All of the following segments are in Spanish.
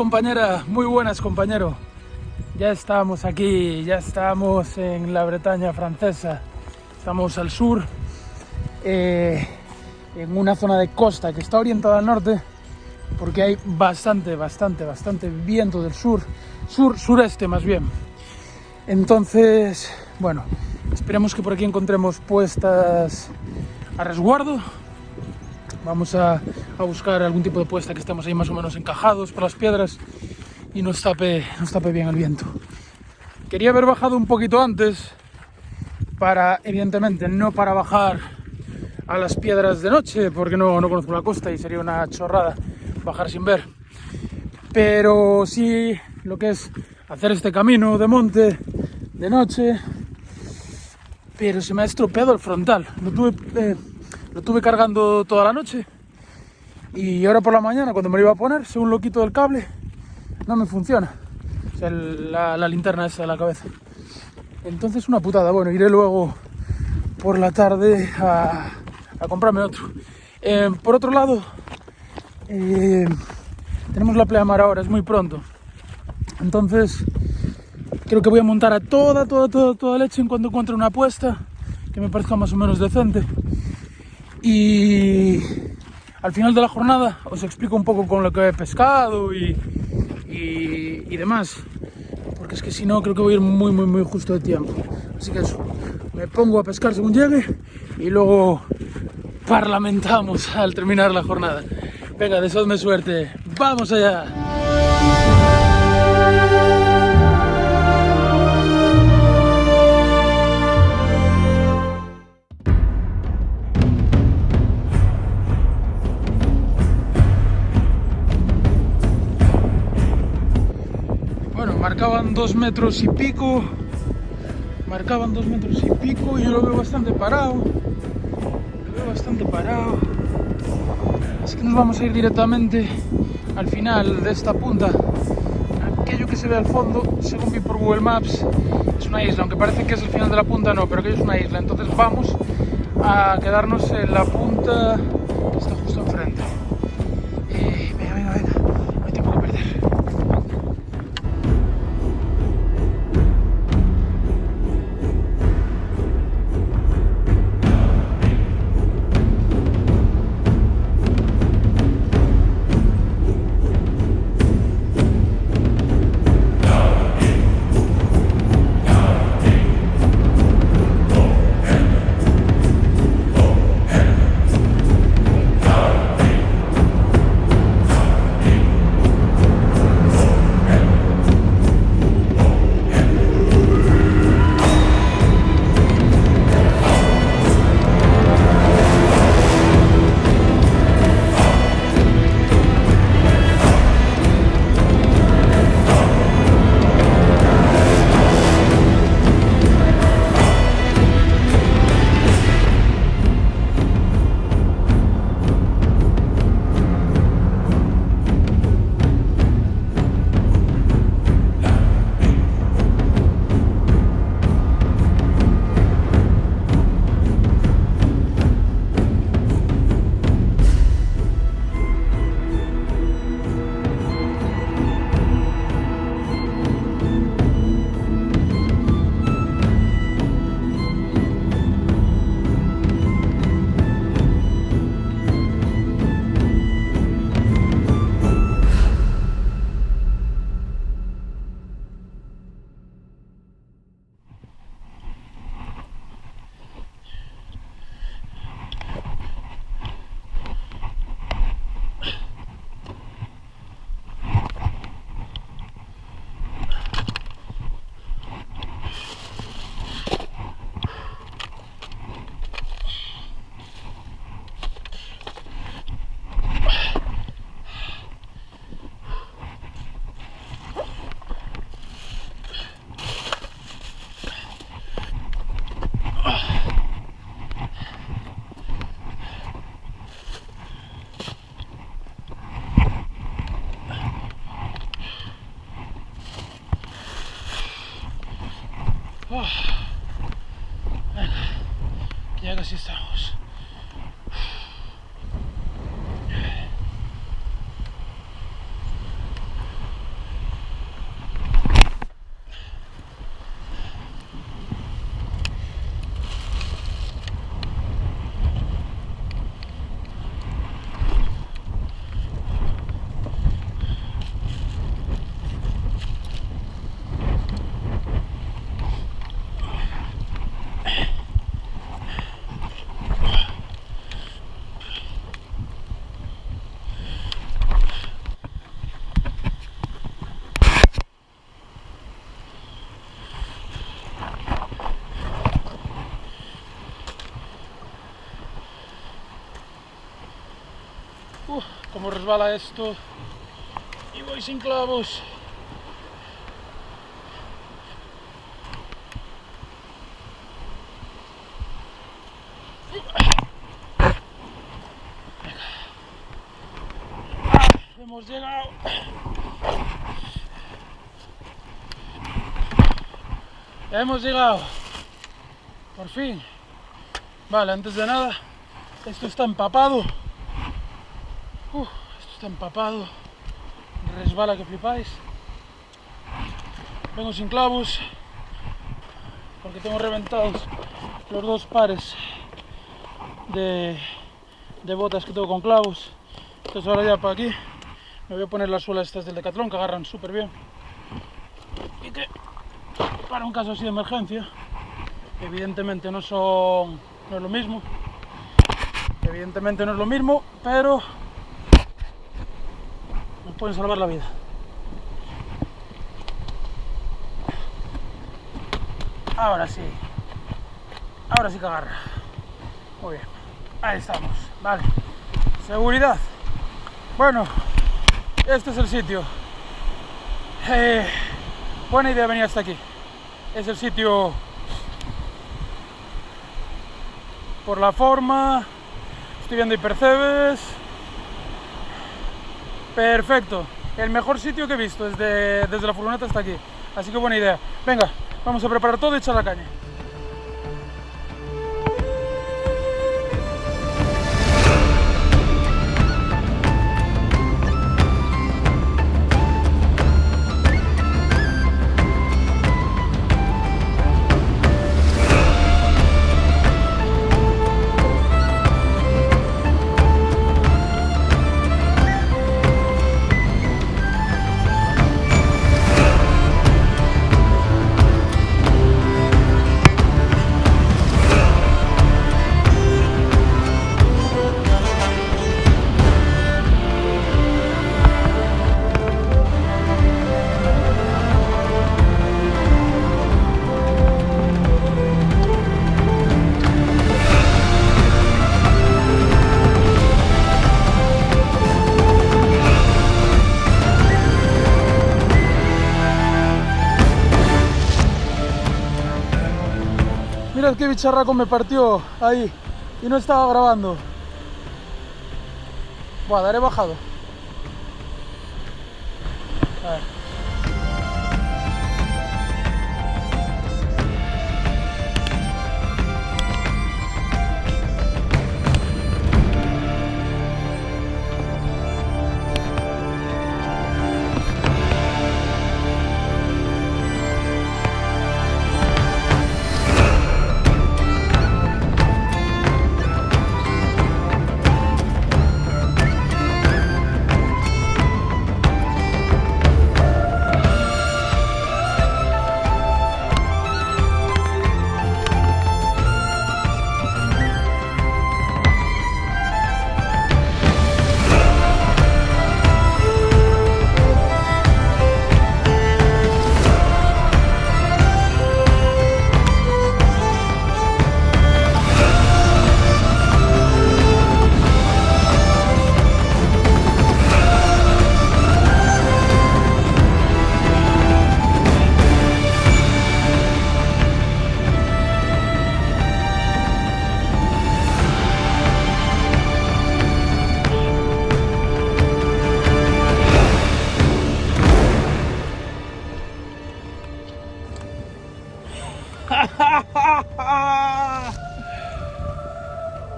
compañera, muy buenas compañero. Ya estamos aquí, ya estamos en la Bretaña francesa. Estamos al sur, en una zona de costa que está orientada al norte, porque hay bastante viento del sureste más bien. Entonces, bueno, esperemos que por aquí encontremos puestas a resguardo. Vamos a buscar algún tipo de puesta que estemos ahí más o menos encajados por las piedras y nos tape bien el viento. Quería haber bajado un poquito antes para, evidentemente, no para bajar a las piedras de noche, porque no conozco la costa y sería una chorrada bajar sin ver. Pero sí lo que es hacer este camino de monte de noche. Pero se me ha estropeado el frontal. Lo tuve cargando toda la noche y ahora por la mañana, cuando me lo iba a poner, según lo quito del cable, no me funciona. O sea, la linterna esa de la cabeza. Entonces una putada. Bueno, iré luego por la tarde a comprarme otro. Por otro lado, tenemos la pleamar ahora, es muy pronto. Entonces creo que voy a montar a toda leche en cuanto encuentre una puesta que me parezca más o menos decente. Y al final de la jornada os explico un poco con lo que he pescado y demás, porque es que si no creo que voy a ir muy justo de tiempo. Así que eso, me pongo a pescar según llegue y luego parlamentamos al terminar la jornada. Venga, deseadme suerte, ¡vamos allá! Marcaban 2 metros y pico, y yo lo veo bastante parado, así que nos vamos a ir directamente al final de esta punta. Aquello que se ve al fondo, según vi por Google Maps, es una isla, aunque parece que es el final de la punta, no, pero aquello es una isla. Entonces vamos a quedarnos en la punta que está justo enfrente. Venga, no hay tiempo que perder. Ya casi estamos. cómo resbala esto. Y voy sin clavos. Hemos llegado. Ya hemos llegado. Por fin. Vale, antes de nada, esto está empapado. Esto está empapado. Resbala que flipáis. Vengo sin clavos porque tengo reventados los 2 pares de botas que tengo con clavos. Entonces ahora ya para aquí me voy a poner las suelas estas del Decathlon que agarran súper bien y que para un caso así de emergencia, evidentemente no es lo mismo, pero me pueden salvar la vida. Ahora sí que agarra. Muy bien, ahí estamos, vale. Seguridad. Bueno, este es el sitio. Buena idea venir hasta aquí. Es el sitio por la forma. Estoy viendo Hipercebes. Perfecto. El mejor sitio que he visto desde la furgoneta hasta aquí. Así que buena idea. Venga, vamos a preparar todo y echar la caña. Mirad qué bicharraco me partió ahí y no estaba grabando. Buah, daré bajado. A ver.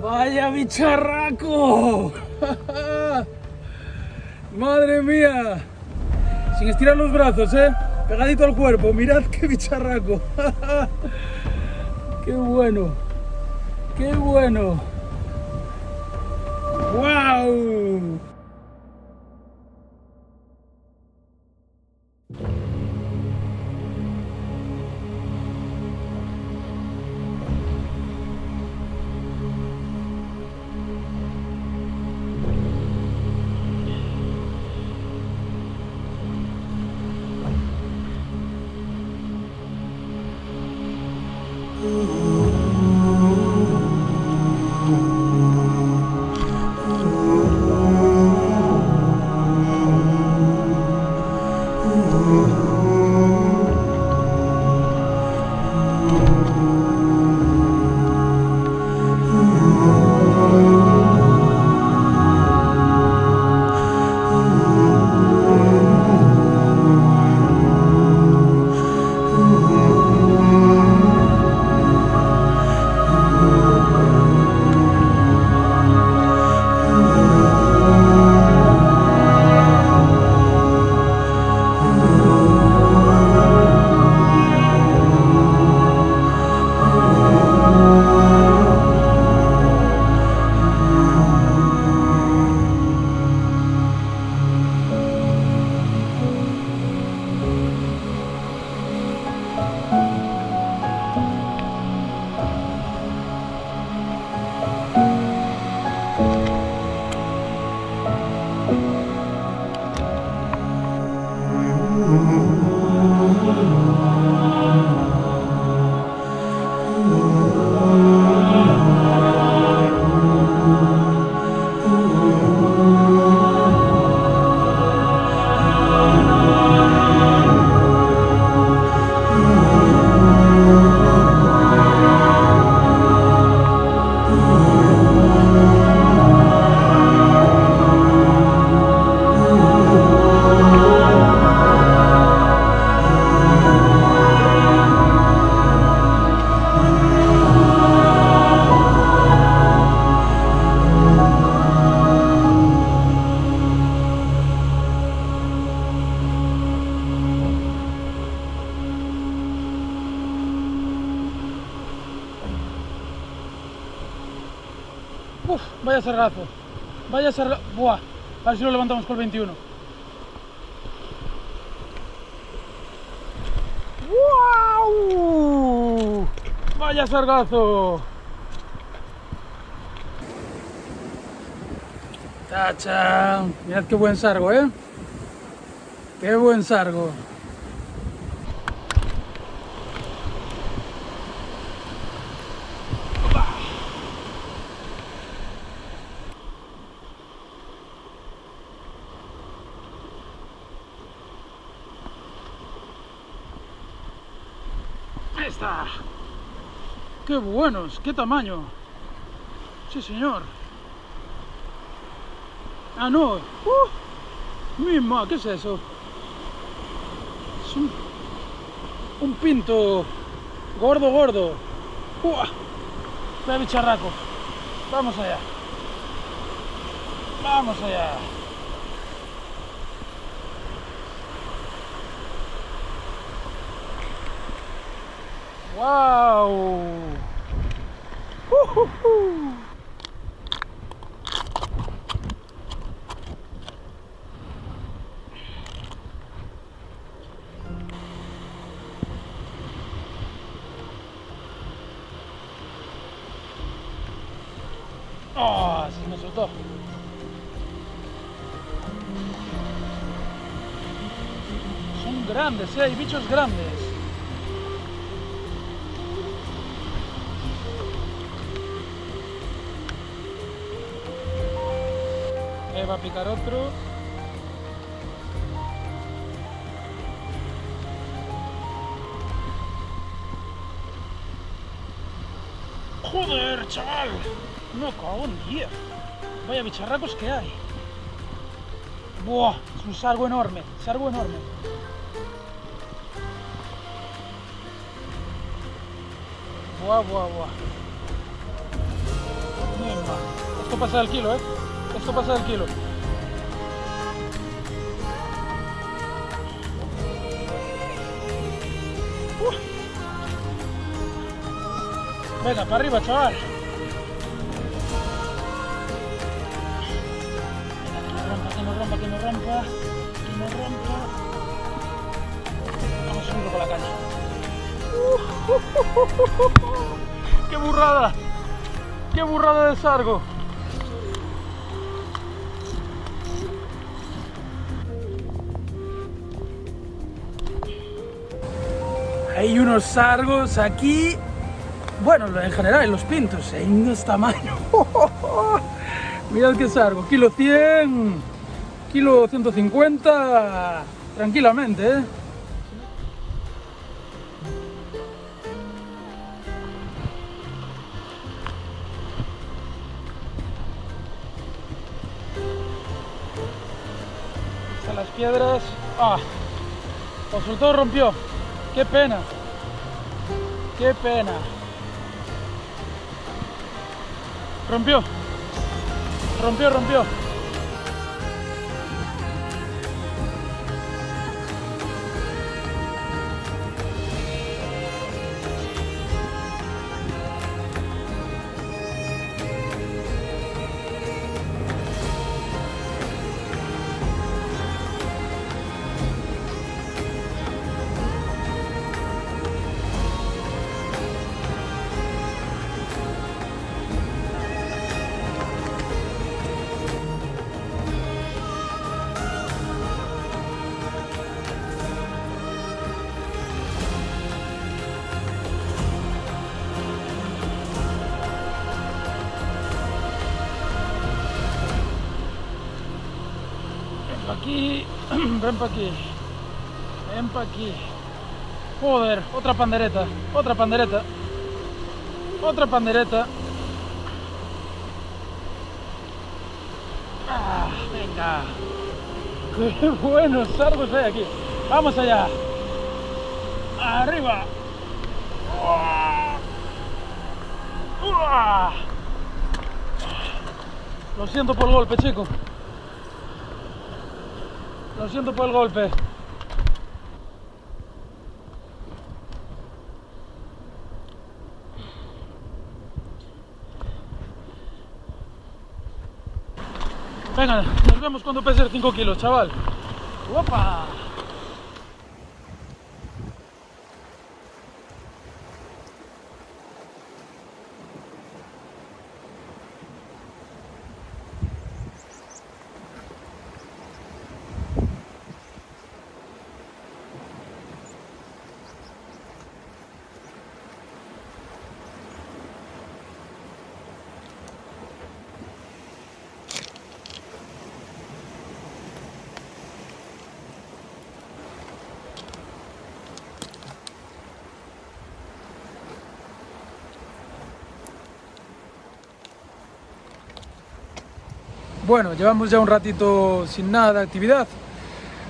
¡Vaya bicharraco! ¡Madre mía! Sin estirar los brazos, pegadito al cuerpo. Mirad qué bicharraco. ¡Qué bueno! ¡Qué bueno! ¡Wow! Uf, vaya sargazo. Vaya sargazo. Buah, a ver si lo levantamos con el 21. ¡Wow! Vaya sargazo. ¡Tachán! Mirad qué buen sargo, ¿eh? ¡Qué buen sargo! Ahí está. ¡Qué buenos! ¡Qué tamaño! Sí, señor. ¡Ah, no! ¡Mima! ¿Qué es eso? Es un pinto gordo, gordo. ¡Vaya bicharraco! Vamos allá. Vamos allá. ¡Wow! ¡Oh! Se me soltó. Son grandes, hay bichos grandes. Va a picar otro. ¡Joder, chaval! No cago en 10. Vaya bicharracos que hay. ¡Buah! Es un sargo enorme, sargo enorme. ¡Buah, buah, buah! Mierda. Esto pasa del kilo, ¿eh? Esto pasa del kilo. Venga, para arriba, chaval. Que no rompa, que no rompa, que no rompa. Vamos a subirlo con la caña. ¡Qué burrada! ¡Qué burrada de sargo! Hay unos sargos aquí, bueno, en general en los pintos, hay unos tamaños. Mirad qué sargo, kilo 100, kilo 150, tranquilamente, ¿eh? Están las piedras. ¡Ah! Por sobre todo rompió. ¡Qué pena! ¡Qué pena! Rompió. Rompió. Aquí, ven pa' aquí, ven pa' aquí. Joder, otra pandereta. Ah, venga. Qué buenos sargos hay aquí. Vamos allá. Arriba. ¡Uah! ¡Uah! Lo siento por el golpe, chico. Lo siento por el golpe. Venga, nos vemos cuando pese 5 kilos, chaval. ¡Opa! Bueno, llevamos ya un ratito sin nada de actividad,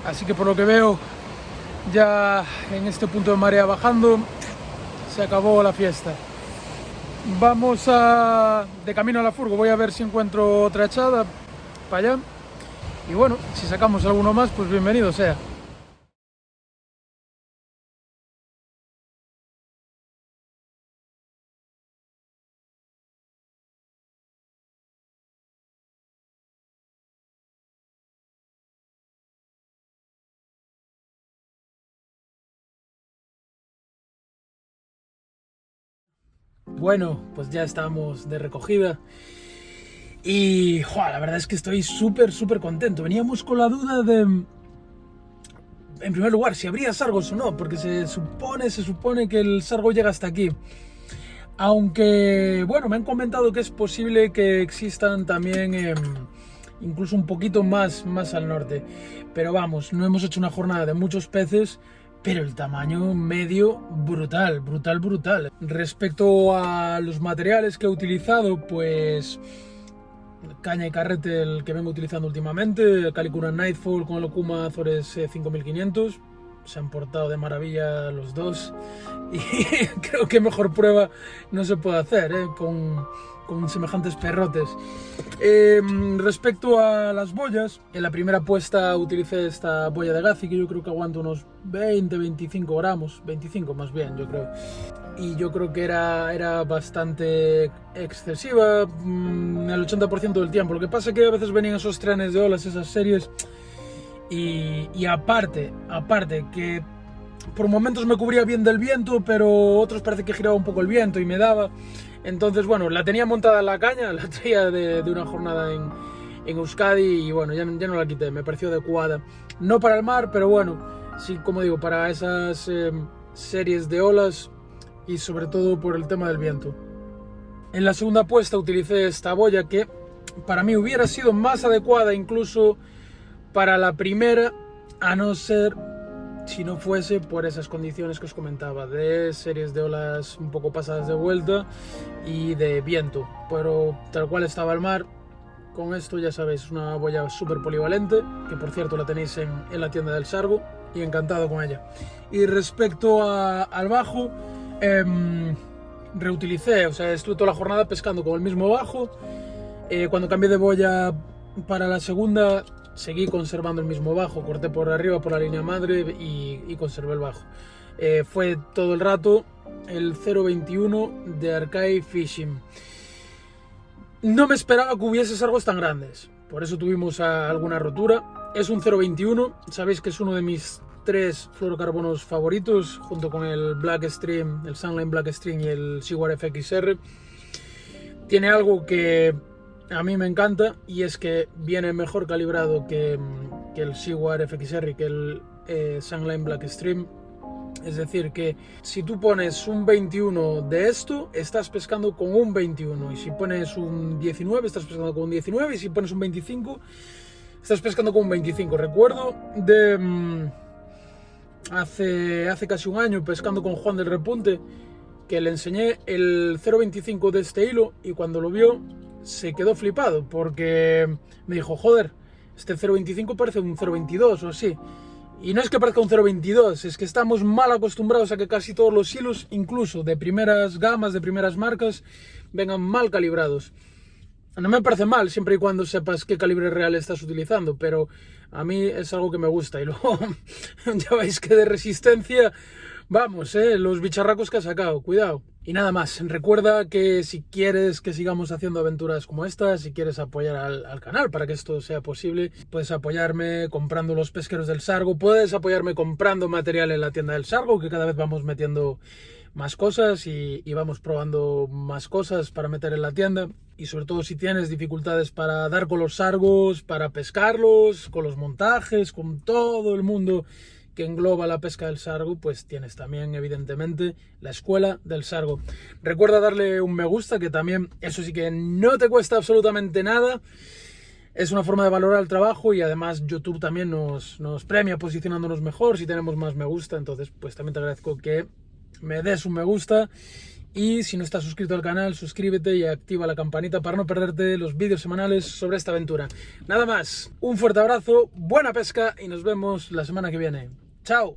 así que por lo que veo, ya en este punto de marea bajando, se acabó la fiesta. Vamos de camino a la furgo, voy a ver si encuentro otra echada para allá. Y bueno, si sacamos alguno más, pues bienvenido sea. Bueno, pues ya estamos de recogida y la verdad es que estoy súper contento. Veníamos con la duda de, en primer lugar, si habría sargos o no, porque se supone que el sargo llega hasta aquí. Aunque, bueno, me han comentado que es posible que existan también incluso un poquito más al norte. Pero vamos, no hemos hecho una jornada de muchos peces, pero el tamaño medio brutal. Respecto a los materiales que he utilizado, pues caña y carrete el que vengo utilizando últimamente, Kalikura Nightfall con el Okuma Azores 5500, se han portado de maravilla los dos y creo que mejor prueba no se puede hacer con semejantes perrotes. Respecto a las boyas, en la primera puesta utilicé esta boya de Gazi que yo creo que aguanta unos 20-25 gramos, 25 más bien yo creo, y yo creo que era bastante excesiva el 80% del tiempo. Lo que pasa es que a veces venían esos trenes de olas, esas series, y aparte que por momentos me cubría bien del viento, pero otros parece que giraba un poco el viento y me daba. Entonces, bueno, la tenía montada en la caña, la traía de una jornada en Euskadi y bueno, ya no la quité, me pareció adecuada. No para el mar, pero bueno, sí, como digo, para esas series de olas y sobre todo por el tema del viento. En la segunda puesta utilicé esta boya que para mí hubiera sido más adecuada incluso para la primera a no ser si no fuese por esas condiciones que os comentaba, de series de olas un poco pasadas de vuelta y de viento, pero tal cual estaba el mar. Con esto ya sabéis, es una boya súper polivalente, que por cierto la tenéis en la tienda del Sargo, y encantado con ella. Y respecto al bajo, reutilicé, o sea, estuve toda la jornada pescando con el mismo bajo. Cuando cambié de boya para la segunda, seguí conservando el mismo bajo, corté por arriba por la línea madre y conservé el bajo. Fue todo el rato el 0.21 de Arcade Fishing. No me esperaba que hubiese sargos tan grandes, por eso tuvimos alguna rotura. Es un 0.21, sabéis que es uno de mis 3 fluorocarbonos favoritos, junto con el Black Stream, el Sunline Black Stream y el Seaward FXR. Tiene algo que a mí me encanta, y es que viene mejor calibrado que el Seaward FXR y que el Sunline Black Stream. Es decir, que si tú pones un 21 de esto, estás pescando con un 21. Y si pones un 19, estás pescando con un 19. Y si pones un 25, estás pescando con un 25. Recuerdo de hace casi un año, pescando con Juan del Repunte, que le enseñé el 0.25 de este hilo, y cuando lo vio se quedó flipado, porque me dijo, joder, este 0.25 parece un 0.22 o así. Y no es que parezca un 0.22, es que estamos mal acostumbrados a que casi todos los hilos, incluso de primeras gamas, de primeras marcas, vengan mal calibrados. No me parece mal, siempre y cuando sepas qué calibre real estás utilizando, pero a mí es algo que me gusta. Y luego, ya veis que de resistencia, vamos, los bicharracos que ha sacado, cuidado. Y nada más, recuerda que si quieres que sigamos haciendo aventuras como estas, si quieres apoyar al canal para que esto sea posible, puedes apoyarme comprando los pesqueros del Sargo, puedes apoyarme comprando material en la tienda del Sargo, que cada vez vamos metiendo más cosas y vamos probando más cosas para meter en la tienda. Y sobre todo si tienes dificultades para dar con los sargos, para pescarlos, con los montajes, con todo el mundo que engloba la pesca del sargo, pues tienes también evidentemente la escuela del sargo. Recuerda darle un me gusta, que también eso sí que no te cuesta absolutamente nada. Es una forma de valorar el trabajo, y además YouTube también nos premia posicionándonos mejor si tenemos más me gusta. Entonces pues también te agradezco que me des un me gusta. Y si no estás suscrito al canal, suscríbete y activa la campanita para no perderte los vídeos semanales sobre esta aventura. Nada más, un fuerte abrazo, buena pesca y nos vemos la semana que viene. ¡Chao!